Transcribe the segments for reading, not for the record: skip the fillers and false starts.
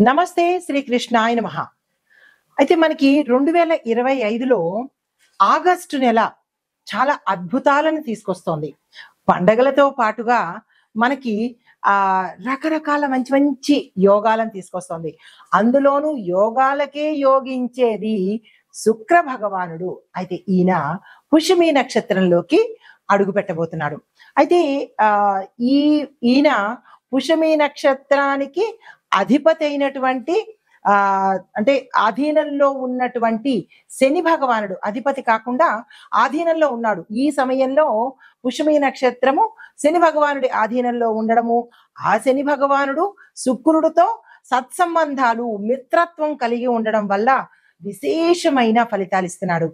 నమస్తే శ్రీకృష్ణాయ నమః. అయితే మనకి 2025లో ఆగస్టు నెల చాలా అద్భుతాలను తీసుకొస్తోంది. పండగలతో పాటుగా మనకి రకరకాల మంచి మంచి యోగాలను తీసుకొస్తోంది. అందులోనూ యోగాలకే యోగించేది శుక్ర భగవానుడు. అయితే ఈయన పుష్యమి నక్షత్రంలోకి అడుగు పెట్టబోతున్నాడు. అయితే ఆహ్, ఈ ఈయన పుష్యమి నక్షత్రానికి అధిపతి అయినటువంటి అంటే ఆధీనంలో ఉన్నటువంటి శని భగవానుడు అధిపతి కాకుండా ఆధీనంలో ఉన్నాడు. ఈ సమయంలో పుష్యమి నక్షత్రము శని భగవానుడి ఆధీనంలో ఉండడము, ఆ శని భగవానుడు శుక్రుడితో సత్సంబంధాలు, మిత్రత్వం కలిగి ఉండడం వల్ల విశేషమైన ఫలితాలు ఇస్తున్నాడు.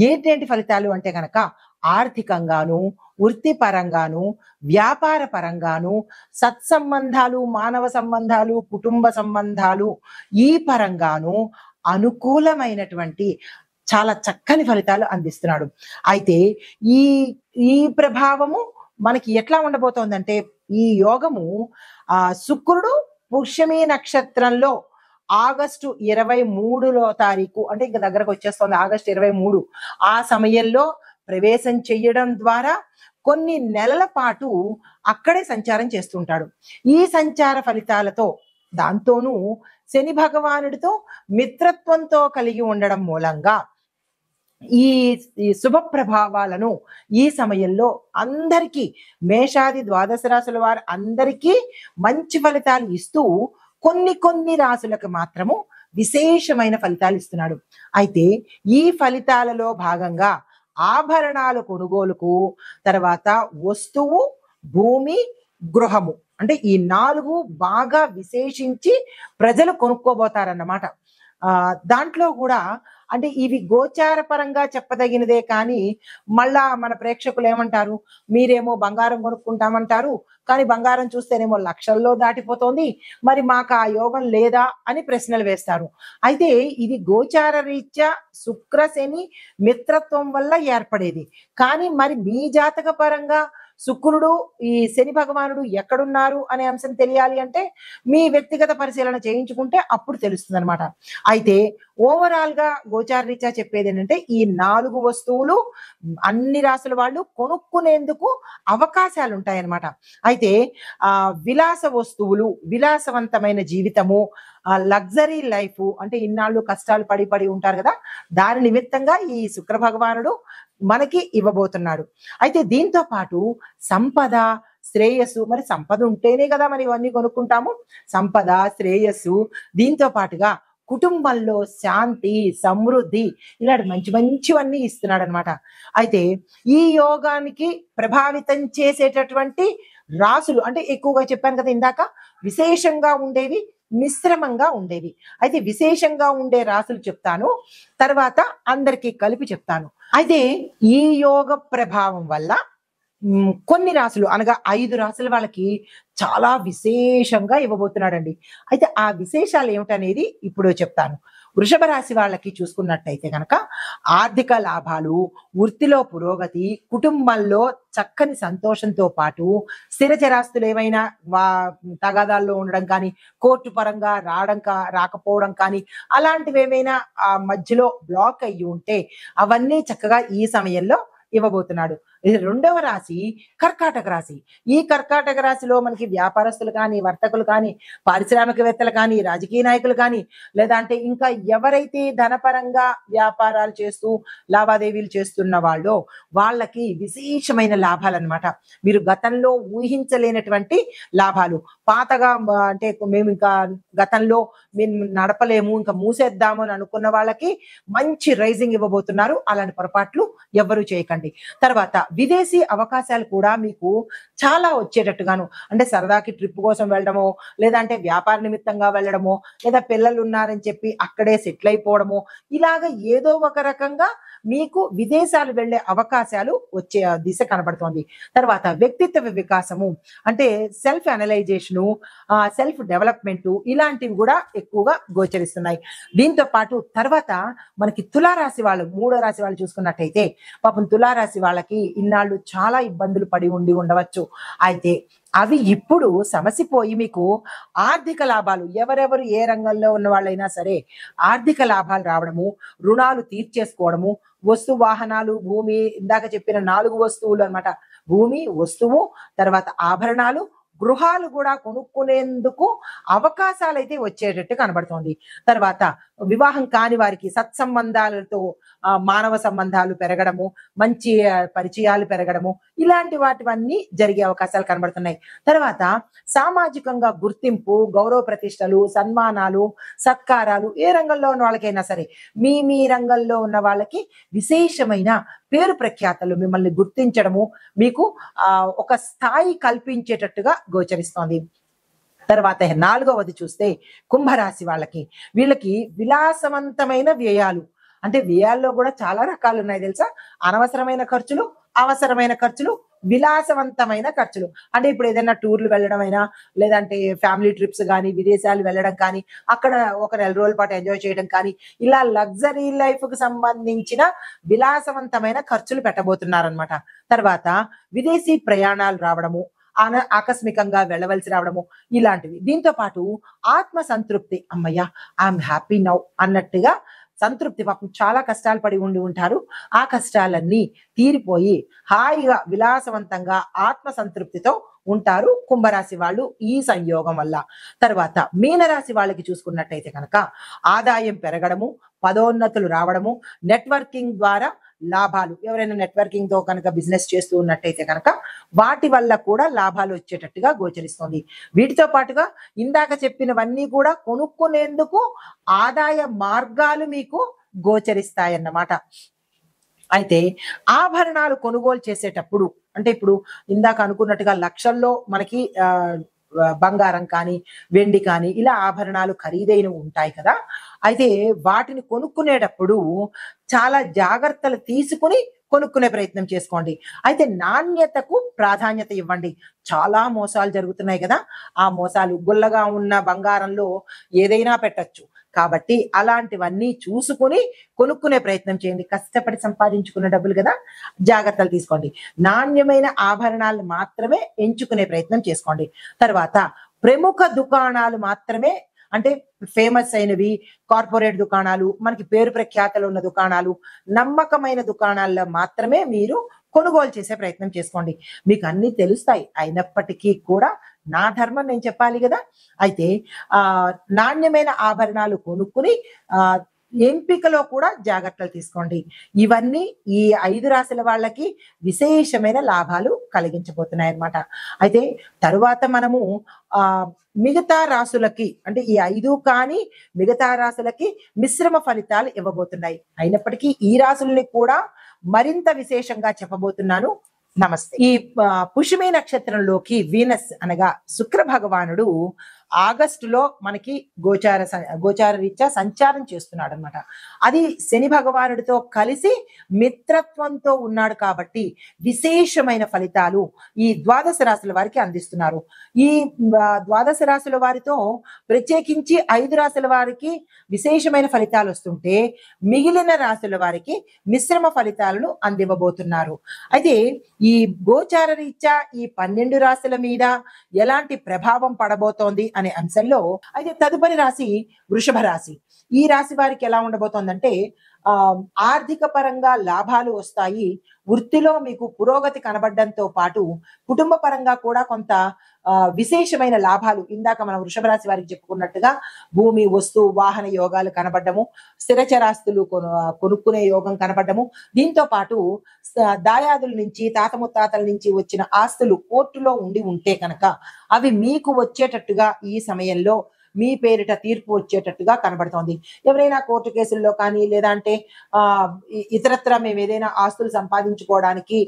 ఏంటేంటి ఫలితాలు అంటే గనక ఆర్థికంగాను, వృత్తిపరంగాను, వ్యాపార పరంగాను, సత్సంబంధాలు, మానవ సంబంధాలు, కుటుంబ సంబంధాలు ఈ పరంగాను అనుకూలమైనటువంటి చాలా చక్కని ఫలితాలు అందిస్తున్నాడు. అయితే ఈ ఈ ప్రభావము మనకి ఎట్లా ఉండబోతోందంటే ఈ యోగము శుక్రుడు పుష్యమి నక్షత్రంలో ఆగస్టు 23 తారీఖు అంటే ఇంక దగ్గరకు వచ్చేస్తుంది ఆగస్టు 23 ఆ సమయంలో ప్రవేశం చెయ్యడం ద్వారా కొన్ని నెలల పాటు అక్కడే సంచారం చేస్తుంటాడు. ఈ సంచార ఫలితాలతో దాంతోనూ శని భగవానుడితో మిత్రత్వంతో కలిగి ఉండడం మూలంగా ఈ ఈ శుభ ప్రభావాలను ఈ సమయంలో అందరికీ మేషాది ద్వాదశ రాశుల వారు అందరికీ మంచి ఫలితాలు ఇస్తూ కొన్ని కొన్ని రాశులకు మాత్రము విశేషమైన ఫలితాలు ఇస్తున్నాడు. అయితే ఈ ఫలితాలలో భాగంగా ఆభరణాల కొనుగోలుకు, తర్వాత వస్తువు, భూమి, గృహము అంటే ఈ 4 బాగా విశేషించి ప్రజలు కొనుక్కోబోతారన్నమాట. దాంట్లో కూడా అంటే ఇవి గోచార పరంగా చెప్పదగినదే కానీ మళ్ళా మన ప్రేక్షకులు ఏమంటారు, మీరేమో బంగారం కొనుక్కుంటామంటారు, కానీ బంగారం చూస్తేనేమో లక్షల్లో దాటిపోతోంది, మరి మాకు ఆ యోగం లేదా అని ప్రశ్నలు వేస్తారు. అయితే ఇది గోచార రీత్యా శుక్ర శని మిత్రత్వం వల్ల ఏర్పడేది. కానీ మరి మీ జాతక పరంగా శుక్రుడు ఈ శని భగవానుడు ఎక్కడున్నారు అనే అంశం తెలియాలి అంటే మీ వ్యక్తిగత పరిశీలన చేయించుకుంటే అప్పుడు తెలుస్తుంది అనమాట. అయితే ఓవరాల్ గా గోచార రీత్యా చెప్పేది ఏంటంటే ఈ 4 వస్తువులు అన్ని రాసుల వాళ్ళు కొనుక్కునేందుకు అవకాశాలు ఉంటాయన్నమాట. అయితే విలాస వస్తువులు, విలాసవంతమైన జీవితము, లగ్జరీ లైఫ్ అంటే ఇన్నాళ్ళు కష్టాలు పడి పడి ఉంటారు కదా, దాని నిమిత్తంగా ఈ శుక్ర భగవానుడు మనకి ఇవ్వబోతున్నాడు. అయితే దీంతో పాటు సంపద, శ్రేయస్సు, మరి సంపద ఉంటేనే కదా మరి ఇవన్నీ కొనుక్కుంటాము. సంపద, శ్రేయస్సు, దీంతో పాటుగా కుటుంబంలో శాంతి, సమృద్ధి ఇలాంటి మంచి మంచివన్నీ ఇస్తున్నాడు అనమాట. అయితే ఈ యోగానికి ప్రభావితం చేసేటటువంటి రాసులు అంటే ఎక్కువగా చెప్పాను కదా ఇందాక, విశేషంగా ఉండేవి, మిశ్రమంగా ఉండేవి. అయితే విశేషంగా ఉండే రాసులు చెప్తాను, తర్వాత అందరికీ కలిపి చెప్తాను. అయితే ఈ యోగ ప్రభావం వల్ల కొన్ని రాసులు అనగా 5 రాసుల వాళ్ళకి చాలా విశేషంగా ఇవ్వబోతున్నాడండి. అయితే ఆ విశేషాలు ఏమిటనేది ఇప్పుడు చెప్తాను. వృషభ రాశి వాళ్ళకి చూసుకున్నట్టయితే కనుక ఆర్థిక లాభాలు, వృత్తిలో పురోగతి, కుటుంబంలో చక్కని సంతోషంతో పాటు స్థిరచరాస్తులు ఏమైనా తగాదాల్లో ఉండడం కానీ, కోర్టు పరంగా రాకపోవడం కానీ అలాంటివి ఏమైనా మధ్యలో బ్లాక్ అయ్యి ఉంటే అవన్నీ చక్కగా ఈ సమయంలో ఇవ్వబోతున్నాడు. ఇది 2వ రాశి కర్కాటక రాశి. ఈ కర్కాటక రాశిలో మనకి వ్యాపారస్తులు కానీ, వర్తకులు కానీ, పారిశ్రామికవేత్తలు కానీ, రాజకీయ నాయకులు కానీ, లేదా అంటే ఇంకా ఎవరైతే ధనపరంగా వ్యాపారాలు చేస్తూ లావాదేవీలు చేస్తున్న వాళ్ళో వాళ్ళకి విశేషమైన లాభాలు అన్నమాట. మీరు గతంలో ఊహించలేనటువంటి లాభాలు. పాతగా అంటే మేము ఇంకా గతంలో మేము నడపలేము, ఇంకా మూసేద్దాము అని అనుకున్న వాళ్ళకి మంచి రైజింగ్ ఇవ్వబోతున్నారు. అలాంటి పొరపాట్లు ఎవ్వరూ చేయకండి. తర్వాత విదేశీ అవకాశాలు కూడా మీకు చాలా వచ్చేటట్టుగాను, అంటే సరదాకి ట్రిప్ కోసం వెళ్ళడమో, లేదంటే వ్యాపార నిమిత్తంగా వెళ్ళడమో, లేదా పిల్లలు ఉన్నారని చెప్పి అక్కడే సెటిల్ అయిపోవడమో, ఇలాగ ఏదో ఒక రకంగా మీకు విదేశాలు వెళ్ళే అవకాశాలు వచ్చే దిశ కనబడుతోంది. తర్వాత వ్యక్తిత్వ వికాసము అంటే సెల్ఫ్ అనలైజేషను, సెల్ఫ్ డెవలప్మెంట్ ఇలాంటివి కూడా ఎక్కువగా గోచరిస్తున్నాయి. దీంతో పాటు తర్వాత మనకి తులారాశి వాళ్ళు, 3వ రాశి వాళ్ళు చూసుకున్నట్టయితే పాపం తులారాశి తులారాశి వాళ్ళకి ఇన్నాళ్ళు చాలా ఇబ్బందులు పడి ఉండవచ్చు. అయితే అవి ఇప్పుడు సమసిపోయి మీకు ఆర్థిక లాభాలు, ఎవరెవరు ఏ రంగంలో ఉన్న వాళ్ళైనా సరే ఆర్థిక లాభాలు రావడము, రుణాలు తీర్చేసుకోవడము, వస్తు వాహనాలు, భూమి, ఇందాక చెప్పిన 4 వస్తువులు అన్నమాట. భూమి, వస్తువు, తర్వాత ఆభరణాలు, గృహాలు కూడా కొనుక్కునేందుకు అవకాశాలైతే వచ్చేటట్టు కనబడుతోంది. తర్వాత వివాహం కాని వారికి సత్సంబంధాలతో మానవ సంబంధాలు పెరగడము, మంచి పరిచయాలు పెరగడము, ఇలాంటి వాటివన్నీ జరిగే అవకాశాలు కనబడుతున్నాయి. తర్వాత సామాజికంగా గుర్తింపు, గౌరవ ప్రతిష్టలు, సన్మానాలు, సత్కారాలు ఏ రంగంలో ఉన్న వాళ్ళకైనా సరే, మీ రంగంలో ఉన్న వాళ్ళకి విశేషమైన పేరు ప్రఖ్యాతలు, మిమ్మల్ని గుర్తించడము, మీకు ఒక స్థాయి కల్పించేటట్టుగా గోచరిస్తోంది. తర్వాత 4వది చూస్తే కుంభరాశి వీళ్ళకి విలాసవంతమైన వ్యయాలు. అంటే వ్యయాల్లో కూడా చాలా రకాలు ఉన్నాయి తెలుసా? అనవసరమైన ఖర్చులు, అవసరమైన ఖర్చులు, విలాసవంతమైన ఖర్చులు. అంటే ఇప్పుడు ఏదైనా టూర్లు వెళ్ళడమైనా, లేదంటే ఫ్యామిలీ ట్రిప్స్ కానీ, విదేశాలు వెళ్ళడం కానీ, అక్కడ ఒక నెల రోజుల పాటు ఎంజాయ్ చేయడం కానీ, ఇలా లగ్జరీ లైఫ్ కు సంబంధించిన విలాసవంతమైన ఖర్చులు పెట్టబోతున్నారనమాట. తర్వాత విదేశీ ప్రయాణాలు రావడము, ఆకస్మికంగా వెళ్ళవలసి రావడము, ఇలాంటివి. దీంతో పాటు ఆత్మ సంతృప్తి, అమ్మయ్య ఐఎమ్ హ్యాపీ నౌ అన్నట్టుగా సంతృప్తి. పాపం చాలా కష్టాలు పడి ఉంటారు. ఆ కష్టాలన్నీ తీరిపోయి హాయిగా విలాసవంతంగా ఆత్మ సంతృప్తితో ఉంటారు కుంభరాశి వాళ్ళు ఈ సంయోగం వల్ల. తర్వాత మీనరాశి వాళ్ళకి చూసుకున్నట్టయితే కనుక ఆదాయం పెరగడము, పదోన్నతులు రావడము, నెట్వర్కింగ్ ద్వారా లాభాలు. ఎవరైనా నెట్వర్కింగ్ తో కనుక బిజినెస్ చేస్తూ ఉన్నట్టయితే కనుక వాటి వల్ల కూడా లాభాలు వచ్చేటట్టుగా గోచరిస్తుంది. వీటితో పాటుగా ఇందాక చెప్పినవన్నీ కూడా కొనుక్కునేందుకు ఆదాయ మార్గాలు మీకు గోచరిస్తాయన్నమాట. అయితే ఆభరణాలు కొనుగోలు చేసేటప్పుడు, అంటే ఇప్పుడు ఇందాక అనుకున్నట్టుగా లక్షల్లో మనకి బంగారం కానీ, వెండి కానీ, ఇలా ఆభరణాలు ఖరీదైనవి ఉంటాయి కదా. అయితే వాటిని కొనుక్కునేటప్పుడు చాలా జాగ్రత్తలు తీసుకుని కొనుక్కునే ప్రయత్నం చేసుకోండి. అయితే నాణ్యతకు ప్రాధాన్యత ఇవ్వండి. చాలా మోసాలు జరుగుతున్నాయి కదా. ఆ మోసాలు, గుల్లగా ఉన్న బంగారంలో ఏదైనా పెట్టచ్చు. కాబట్టి అలాంటివన్నీ చూసుకుని కొనుక్కునే ప్రయత్నం చేయండి. కష్టపడి సంపాదించుకున్న డబ్బులు కదా, జాగ్రత్తలు తీసుకోండి. నాణ్యమైన ఆభరణాలు మాత్రమే ఎంచుకునే ప్రయత్నం చేసుకోండి. తర్వాత ప్రముఖ దుకాణాలు మాత్రమే, అంటే ఫేమస్ అయినవి, కార్పొరేట్ దుకాణాలు, మనకి పేరు ప్రఖ్యాతలు ఉన్న దుకాణాలు, నమ్మకమైన దుకాణాల్లో మాత్రమే మీరు కొనుగోలు చేసే ప్రయత్నం చేసుకోండి. మీకు అన్ని తెలుస్తాయి, అయినప్పటికీ కూడా నా ధర్మం నేను చెప్పాలి కదా. అయితే నాణ్యమైన ఆభరణాలు కొనుక్కుని ఎంపికలో కూడా జాగ్రత్తలు తీసుకోండి. ఇవన్నీ ఈ 5 రాశుల వాళ్ళకి విశేషమైన లాభాలు కలిగించబోతున్నాయి అన్నమాట. అయితే తరువాత మనము మిగతా రాశులకి, అంటే ఈ 5 కానీ మిగతా రాశులకి మిశ్రమ ఫలితాలు ఇవ్వబోతున్నాయి. అయినప్పటికీ ఈ రాశుల్ని కూడా మరింత విశేషంగా చెప్పబోతున్నాను. నమస్తే. ఈ పుష్యమి నక్షత్రంలోకి వీనస్ అనగా శుక్ర భగవానుడు ఆగస్టులో మనకి గోచార రీత్యా సంచారం చేస్తున్నాడు అనమాట. అది శని భగవానుడితో కలిసి మిత్రత్వంతో ఉన్నాడు కాబట్టి విశేషమైన ఫలితాలు ఈ ద్వాదశ రాశుల వారికి అందిస్తున్నారు. ఈ ద్వాదశ రాశుల వారితో ప్రత్యేకించి 5 రాశుల వారికి విశేషమైన ఫలితాలు వస్తుంటే, మిగిలిన రాశుల వారికి మిశ్రమ ఫలితాలను అందివ్వబోతున్నారు. అయితే ఈ గోచార రీత్యా ఈ 12 రాశుల మీద ఎలాంటి ప్రభావం పడబోతోంది అనే అంశంలో, అయితే తదుపరి రాశి వృషభ రాశి. ఈ రాశి వారికి ఎలా ఉండబోతోందంటే, ఆర్థిక పరంగా లాభాలు వస్తాయి. వృత్తిలో మీకు పురోగతి కనబడడంతో పాటు కుటుంబ పరంగా కూడా కొంత విశేషమైన లాభాలు, ఇందాక మనం వృషభ రాశి వారికి చెప్పుకున్నట్టుగా భూమి, వస్తు, వాహన యోగాలు కనబడము, స్థిరచరాస్తులు కొనుక్కునే యోగం కనబడము, దీంతో పాటు దాయాదుల నుంచి, తాత ముత్తాతల నుంచి వచ్చిన ఆస్తులు కోర్టులో ఉంటే కనుక అవి మీకు వచ్చేటట్టుగా ఈ సమయంలో మీ పేరిట తీర్పు వచ్చేటట్టుగా కనబడుతోంది. ఎవరైనా కోర్టు కేసుల్లో కానీ, లేదంటే ఇతరత్ర మేము ఏదైనా ఆస్తులు సంపాదించుకోవడానికి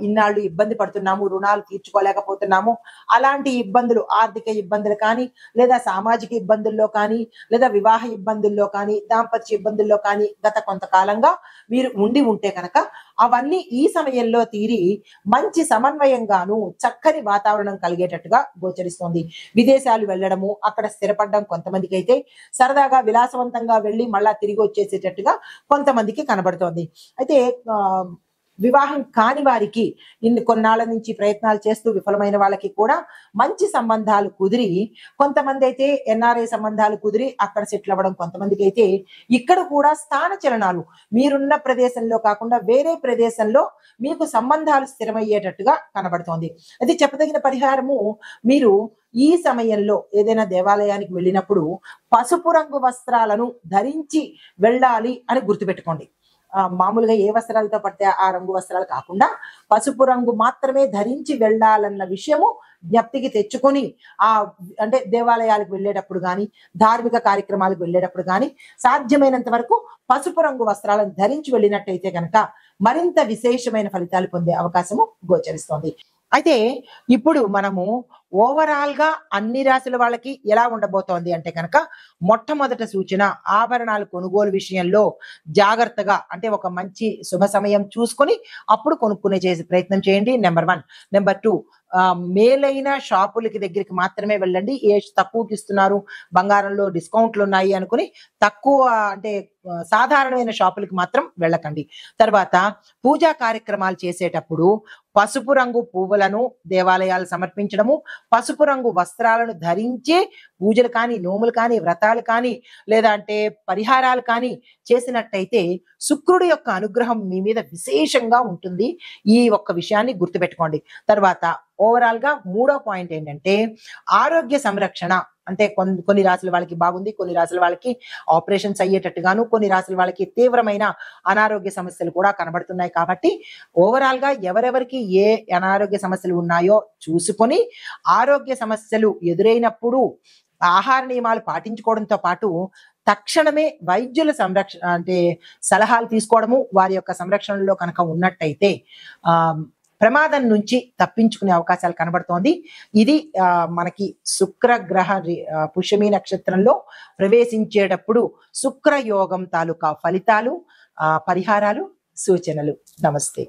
ఇన్నాళ్ళు ఇబ్బంది పడుతున్నాము, రుణాలు తీర్చుకోలేకపోతున్నాము, అలాంటి ఇబ్బందులు, ఆర్థిక ఇబ్బందులు కానీ, లేదా సామాజిక ఇబ్బందుల్లో కానీ, లేదా వివాహ ఇబ్బందుల్లో కానీ, దాంపత్య ఇబ్బందుల్లో కానీ గత కొంతకాలంగా మీరు ఉంటే కనుక అవన్నీ ఈ సమయంలో తీరి మంచి సమన్వయంగాను చక్కని వాతావరణం కలిగేటట్టుగా గోచరిస్తోంది. విదేశాలు వెళ్ళడము, అక్కడ స్థిరపడడం కొంతమందికి అయితే, సరదాగా విలాసవంతంగా వెళ్ళి మళ్ళా తిరిగి వచ్చేసేటట్టుగా కొంతమందికి కనబడుతోంది. అయితే వివాహం కాని వారికి కొన్నాళ్ళ నుంచి ప్రయత్నాలు చేస్తూ విఫలమైన వాళ్ళకి కూడా మంచి సంబంధాలు కుదిరి, కొంతమంది అయితే ఎన్ఆర్ఐ సంబంధాలు కుదిరి అక్కడ సెటిల్ అవ్వడం, కొంతమందికి అయితే ఇక్కడ కూడా స్థాన చలనాలు మీరున్న ప్రదేశంలో కాకుండా వేరే ప్రదేశంలో మీకు సంబంధాలు స్థిరమయ్యేటట్టుగా కనబడుతోంది. అది చెప్పదగిన పరిహారము, మీరు ఈ సమయంలో ఏదైనా దేవాలయానికి వెళ్ళినప్పుడు పసుపు రంగు వస్త్రాలను ధరించి వెళ్ళాలి అని గుర్తుపెట్టుకోండి. మామూలుగా ఏ వస్త్రాలతో పడితే ఆ రంగు వస్త్రాలు కాకుండా పసుపు రంగు మాత్రమే ధరించి వెళ్ళాలన్న విషయము జ్ఞప్తికి తెచ్చుకొని, అంటే దేవాలయాలకు వెళ్ళేటప్పుడు కానీ, ధార్మిక కార్యక్రమాలకు వెళ్ళేటప్పుడు కానీ సాధ్యమైనంత వరకు పసుపు రంగు వస్త్రాలను ధరించి వెళ్ళినట్టయితే కనుక మరింత విశేషమైన ఫలితాలు పొందే అవకాశము గోచరిస్తోంది. అయితే ఇప్పుడు మనము ఓవరాల్ గా అన్ని రాశుల వాళ్ళకి ఎలా ఉండబోతోంది అంటే కనుక, మొట్టమొదటి సూచన, ఆభరణాలు కొనుగోలు విషయంలో జాగ్రత్తగా, అంటే ఒక మంచి శుభ సమయం చూసుకొని అప్పుడు కొనుక్కునే చేసే ప్రయత్నం చేయండి. నెంబర్ 1. నెంబర్ 2, మేలైన షాపులకి దగ్గరికి మాత్రమే వెళ్ళండి. ఏ తక్కువకి ఇస్తున్నారు, బంగారంలో డిస్కౌంట్లు ఉన్నాయి అనుకుని తక్కువ, అంటే సాధారణమైన షాపులకి మాత్రం వెళ్ళకండి. తర్వాత పూజా కార్యక్రమాలు చేసేటప్పుడు పసుపు రంగు పువ్వులను దేవాలయాలు సమర్పించడము, పసుపు రంగు వస్త్రాలను ధరించి పూజలు కానీ, నోములు కానీ, వ్రతాలు కానీ, లేదా అంటే పరిహారాలు కానీ చేసినట్టయితే శుక్రుడి యొక్క అనుగ్రహం మీ మీద విశేషంగా ఉంటుంది. ఈ ఒక్క విషయాన్ని గుర్తుపెట్టుకోండి. తర్వాత ఓవరాల్ గా 3వ పాయింట్ ఏంటంటే ఆరోగ్య సంరక్షణ. అంటే కొన్ని రాశుల వాళ్ళకి బాగుంది, కొన్ని రాశుల వాళ్ళకి ఆపరేషన్స్ అయ్యేటట్టుగాను, కొన్ని రాశుల వాళ్ళకి తీవ్రమైన అనారోగ్య సమస్యలు కూడా కనబడుతున్నాయి. కాబట్టి ఓవరాల్ గా ఎవరెవరికి ఏ అనారోగ్య సమస్యలు ఉన్నాయో చూసుకొని, ఆరోగ్య సమస్యలు ఎదురైనప్పుడు ఆహార నియమాలు పాటించుకోవడంతో పాటు తక్షణమే వైద్యుల సంరక్షణ, అంటే సలహాలు తీసుకోవడము, వారి యొక్క సంరక్షణలో కనుక ఉన్నట్టయితే ప్రమాదం నుంచి తప్పించుకునే అవకాశాలు కనబడుతోంది. ఇది మనకి శుక్రగ్రహ పుష్యమి నక్షత్రంలో ప్రవేశించేటప్పుడు శుక్రయోగం తాలూకా ఫలితాలు, పరిహారాలు, సూచనలు. నమస్తే.